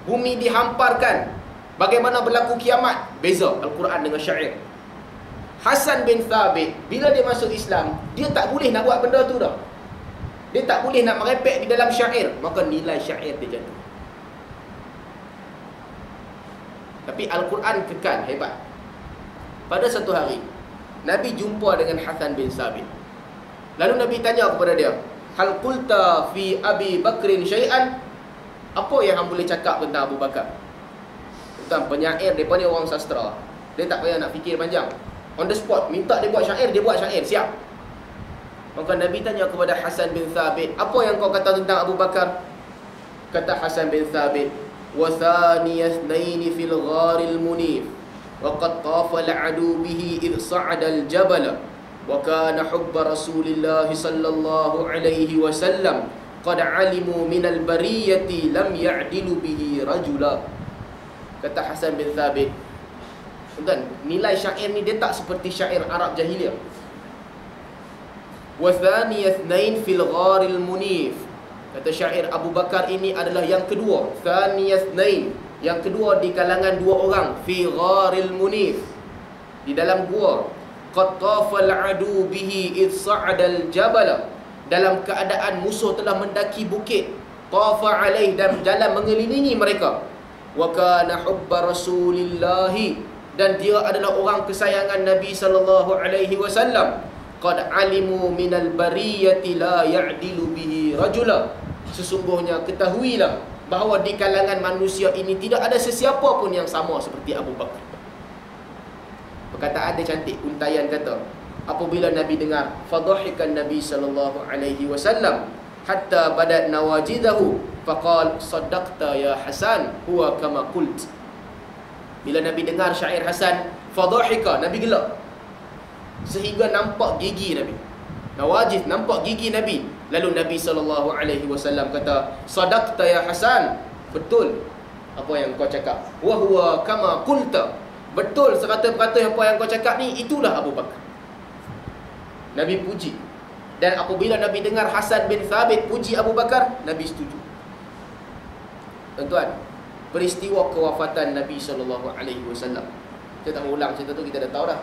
Bumi dihamparkan. Bagaimana berlaku kiamat? Beza Al-Quran dengan syair. Hasan bin Thabit, bila dia masuk Islam, dia tak boleh nak buat benda tu dah. Dia tak boleh nak merepek di dalam syair. Maka nilai syair dia jatuh. Tapi Al-Quran kekal, hebat. Pada satu hari, Nabi jumpa dengan Hasan bin Thabit. Lalu Nabi tanya kepada dia, hal qulta fi Abi Bakrin syai'an? Apa yang hang boleh cakap tentang Abu Bakar? Tentang penyair, mereka ni orang sastra. Dia tak payah nak fikir panjang. On the spot, minta dia buat syair, dia buat syair, siap. Maka Nabi tanya kepada Hasan bin Thabit, apa yang kau kata tentang Abu Bakar? Kata Hasan bin Thabit, wa thaniyas naini fil gharil munif, wa qad tafa al-adu bihi idh sa'ada al-jabala, wa kana hubba Rasulillah sallallahu alaihi wasallam qad alimu min al-bariyati lam ya'dilu bihi rajula. Kata Hasan bin Thabit, dan nilai syair ni dia tak seperti syair Arab jahiliyah. Wa thaniyas nain fil gharil munif. Kata syair Abu Bakar ini adalah yang kedua. Thaniyas nain, yang kedua di kalangan dua orang. Fi gharil munif, di dalam gua. Qad tafal adu bihi id sa'adal jabala, dalam keadaan musuh telah mendaki bukit. Tafa alaih, dan jalan mengelilingi mereka. Wa kana hubba Rasulillahi, dan dia adalah orang kesayangan Nabi sallallahu alaihi wasallam. Qad alimu minal bariyati la ya'dilu bihi rajula. Sesungguhnya ketahuilah bahawa di kalangan manusia ini tidak ada sesiapa pun yang sama seperti Abu Bakar. Perkataan dia cantik, untayan kata. Apabila Nabi dengar, fadhahikan Nabi sallallahu alaihi wasallam hatta badat nawajidahu faqal saddaqta ya Hasan huwa kama qult. Bila Nabi dengar syair Hasan, fadhahika, Nabi gelak sehingga nampak gigi Nabi. Nawajid, nampak gigi Nabi. Lalu Nabi SAW kata, sadaqta ya Hasan, betul apa yang kau cakap. Wa huwa kama qulta, betul serata-perata apa yang kau cakap ni, itulah Abu Bakar. Nabi puji. Dan apabila Nabi dengar Hasan bin Thabit puji Abu Bakar, Nabi setuju. Tuan-tuan, peristiwa kewafatan Nabi SAW, kita tak mau ulang cerita tu, kita dah tahu dah.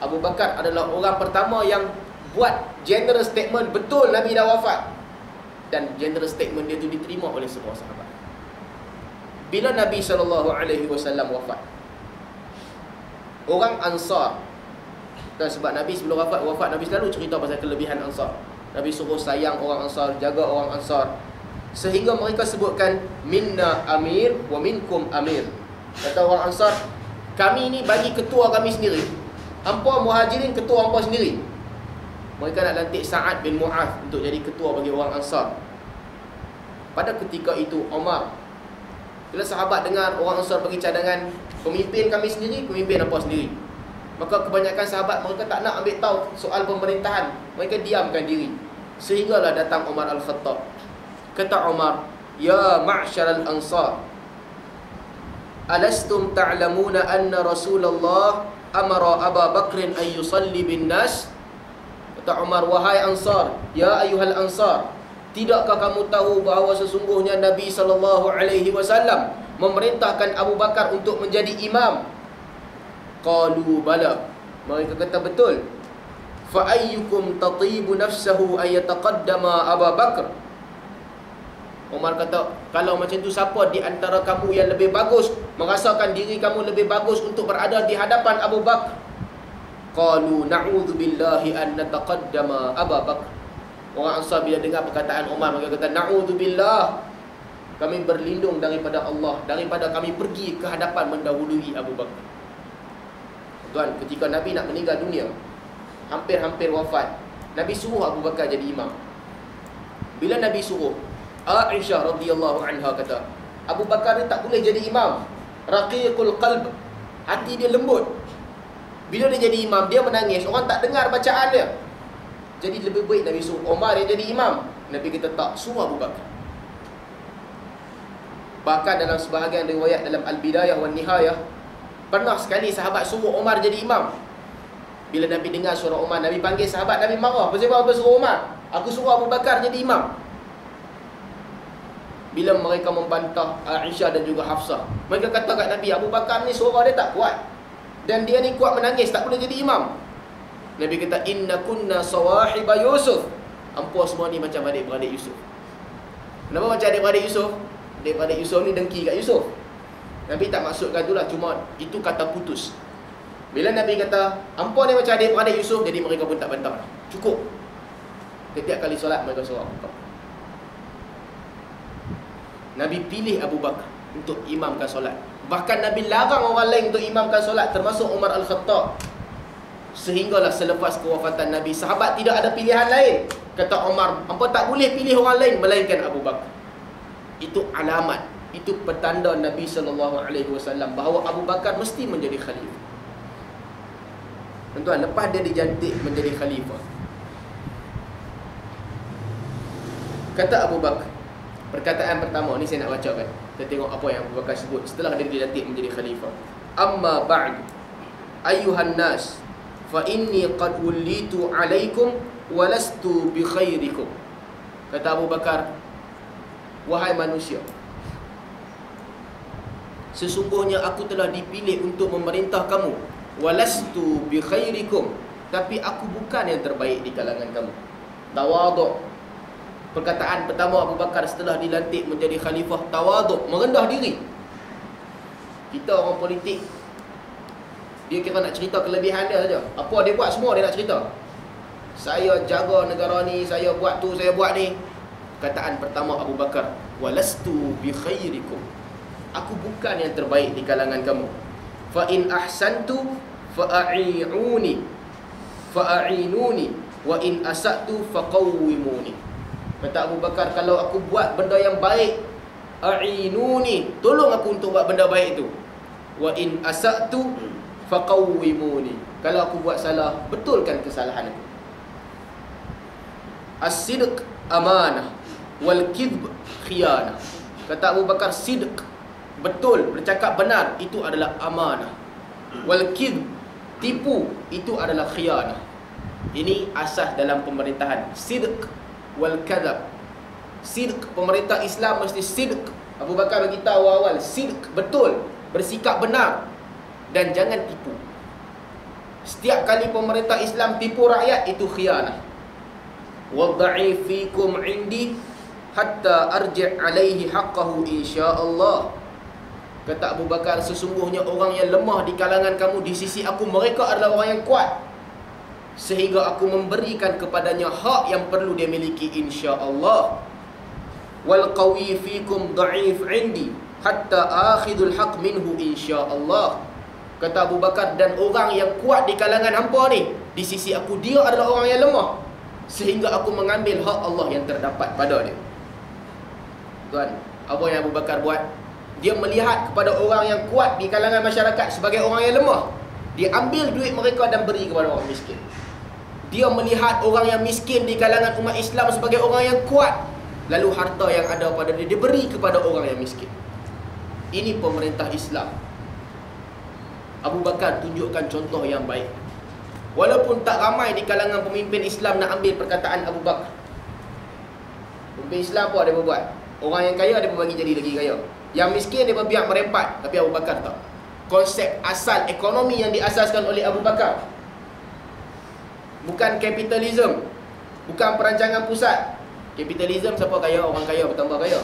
Abu Bakar adalah orang pertama yang buat general statement, betul Nabi dah wafat. Dan general statement dia tu diterima oleh semua sahabat. Bila Nabi SAW wafat, orang Ansar, dan sebab Nabi sebelum wafat Nabi selalu cerita pasal kelebihan Ansar. Nabi suruh sayang orang Ansar, jaga orang Ansar, sehingga mereka sebutkan minna amir wa minkum amir. Kata orang Ansar, kami ni bagi ketua kami sendiri, hampa Muhajirin ketua hampa sendiri. Mereka nak lantik Sa'ad bin Mu'adh untuk jadi ketua bagi orang Ansar. Pada ketika itu Omar, bila sahabat dengar orang Ansar bagi cadangan pemimpin kami sendiri, pemimpin hampa sendiri, maka kebanyakan sahabat mereka tak nak ambil tahu soal pemerintahan, mereka diamkan diri. Sehinggalah datang Umar Al-Khattab. Kata Umar, ya ma'syaral ansar, alastum ta'lamuna anna Rasulullah amara Aba Bakrin an yusalli bin nas? Kata Umar, wahai Ansar, ya ayuhal Ansar, tidakkah kamu tahu bahawa sesungguhnya Nabi SAW memerintahkan Abu Bakar untuk menjadi imam? Qalu bala, mereka kata betul. Fa ayyukum tatibu nafsahu ay yataqaddama Abu Bakar? Umar kata, kalau macam tu, siapa di antara kamu yang lebih bagus, merasakan diri kamu lebih bagus untuk berada di hadapan Abu Bakar? Qalu na'udzu billahi an nataqaddama Abu Bakar. Orang Ansar bila dengar perkataan Umar, mereka kata, na'udzu billah, kami berlindung daripada Allah, daripada kami pergi ke hadapan mendahului Abu Bakar. Tuan, ketika Nabi nak meninggal dunia, hampir-hampir wafat, Nabi suruh Abu Bakar jadi imam. Bila Nabi suruh, Aisyah radhiyallahu anha kata, Abu Bakar ni tak boleh jadi imam. Raqiqul qalb, hati dia lembut. Bila dia jadi imam, dia menangis, orang tak dengar bacaan dia. Jadi lebih baik Nabi suruh Umar yang jadi imam. Nabi kata tak, suruh Abu Bakar. Bahkan dalam sebahagian riwayat dalam Al-Bidayah wan Nihayah, pernah sekali sahabat suruh Umar jadi imam. Bila Nabi dengar suara Umar, Nabi panggil sahabat, Nabi marah. Pasal apa suruh Umar? Aku suruh Abu Bakar jadi imam. bila mereka membantah Aisyah dan juga Hafsah. Mereka kata kat Nabi, Abu Bakar ni suara dia tak kuat, dan dia ni kuat menangis, tak boleh jadi imam. Nabi kata, inna kunna sawahiba Yusuf. Ampun, semua ni macam adik-beradik Yusuf. Kenapa macam adik-beradik Yusuf? Adik-beradik Yusuf ni dengki kat Yusuf. Nabi tak maksudkan itulah, cuma itu kata putus. Bila Nabi kata, ampun ni macam adik-beradik Yusuf, jadi mereka pun tak bantah. Cukup. Setiap kali solat mereka suruh Abu Bakar. Nabi pilih Abu Bakar untuk imamkan solat. Bahkan Nabi larang orang lain untuk imamkan solat, termasuk Umar Al-Khattab. Sehinggalah selepas kewafatan Nabi, sahabat tidak ada pilihan lain. Kata Umar, hampa tak boleh pilih orang lain melainkan Abu Bakar. Itu alamat, itu petanda Nabi SAW bahawa Abu Bakar mesti menjadi khalifah. Tuan-tuan, lepas dia dijantik menjadi khalifah, kata Abu Bakar, perkataan pertama ni saya nak bacakan. Kita tengok apa yang Abu Bakar sebut setelah dia dilantik menjadi khalifah. Amma ba'd, ayyuhan nas, fa inni qad wulitu alaikum walastu bi khairikum. Kata Abu Bakar, wahai manusia, sesungguhnya aku telah dipilih untuk memerintah kamu. Walastu bi khairikum, tapi aku bukan yang terbaik di kalangan kamu. Tawaduk. Perkataan pertama Abu Bakar setelah dilantik menjadi khalifah, tawaduk, merendah diri. Kita orang politik, dia kira nak cerita kelebihan dia saja. Apa dia buat semua dia nak cerita. Saya jaga negara ni, saya buat tu, saya buat ni. Perkataan pertama Abu Bakar, walastu bi khairikum, aku bukan yang terbaik di kalangan kamu. Fa in ahsantu fa'inuni wa in asatu faqawwimuni. Kata Abu Bakar, kalau aku buat benda yang baik, a'inuni, tolong aku untuk buat benda baik itu. Wa in asatu faqawwimuni, kalau aku buat salah, betulkan kesalahan aku. As-sidq amanah wal kidb khiyanah. Kata Abu Bakar, sidq, betul, bercakap benar, itu adalah amanah. Wal kidb, tipu, itu adalah khiyanah. Ini asas dalam pemerintahan, sidq wal kadhab. Sidq, pemerintah Islam mesti sidq. Abu Bakar beritahu awal, sidq, betul, bersikap benar, dan jangan tipu. Setiap kali pemerintah Islam tipu rakyat, itu khiyanah. Wadda'i fikum indi hatta arji' alaihi haqqahu insyaallah. Kata Abu Bakar, sesungguhnya orang yang lemah di kalangan kamu di sisi aku, mereka adalah orang yang kuat, sehingga aku memberikan kepadanya hak yang perlu dia miliki insya-Allah. Wal qawi fikum dha'if indi hatta akhidul haq minhu insya-Allah. Kata Abu Bakar, dan orang yang kuat di kalangan hampa ni di sisi aku, dia adalah orang yang lemah, sehingga aku mengambil hak Allah yang terdapat pada dia. Tuan, apa yang Abu Bakar buat? Dia melihat kepada orang yang kuat di kalangan masyarakat sebagai orang yang lemah. Dia ambil duit mereka dan beri kepada orang miskin. Dia melihat orang yang miskin di kalangan umat Islam sebagai orang yang kuat, lalu harta yang ada pada dia, dia beri kepada orang yang miskin. Ini pemerintah Islam. Abu Bakar tunjukkan contoh yang baik. Walaupun tak ramai di kalangan pemimpin Islam nak ambil perkataan Abu Bakar. Pemimpin Islam apa dia buat? Orang yang kaya dia bagi jadi lagi kaya, yang miskin dia biar merempat. Tapi Abu Bakar tak. Konsep asal ekonomi yang diasaskan oleh Abu Bakar bukan kapitalisme, bukan perancangan pusat. Kapitalisme, siapa kaya, orang kaya bertambah kaya.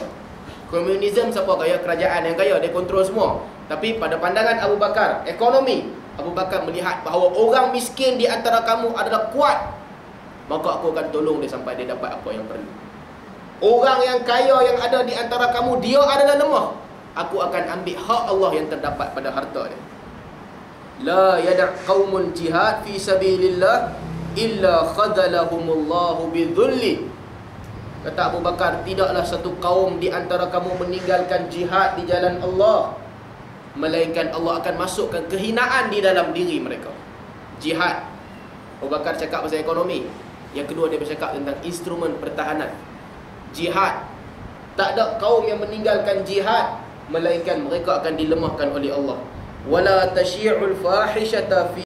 Komunisme, siapa kaya, kerajaan yang kaya, dia kontrol semua. Tapi pada pandangan Abu Bakar, ekonomi, Abu Bakar melihat bahawa orang miskin di antara kamu adalah kuat, maka aku akan tolong dia sampai dia dapat apa yang perlu. Orang yang kaya yang ada di antara kamu, dia adalah lemah, aku akan ambil hak Allah yang terdapat pada harta dia. La yada' qaumun jihad fi sabilillah illa khadalahumullahu bidzulli. Kata Abu Bakar, tidaklah satu kaum di antara kamu meninggalkan jihad di jalan Allah, melainkan Allah akan masukkan kehinaan di dalam diri mereka. Jihad. Abu Bakar cakap pasal ekonomi. Yang kedua, dia bercakap tentang instrumen pertahanan. Jihad. Tak ada kaum yang meninggalkan jihad, melainkan mereka akan dilemahkan oleh Allah. Wala tasyi'ul fahishata fi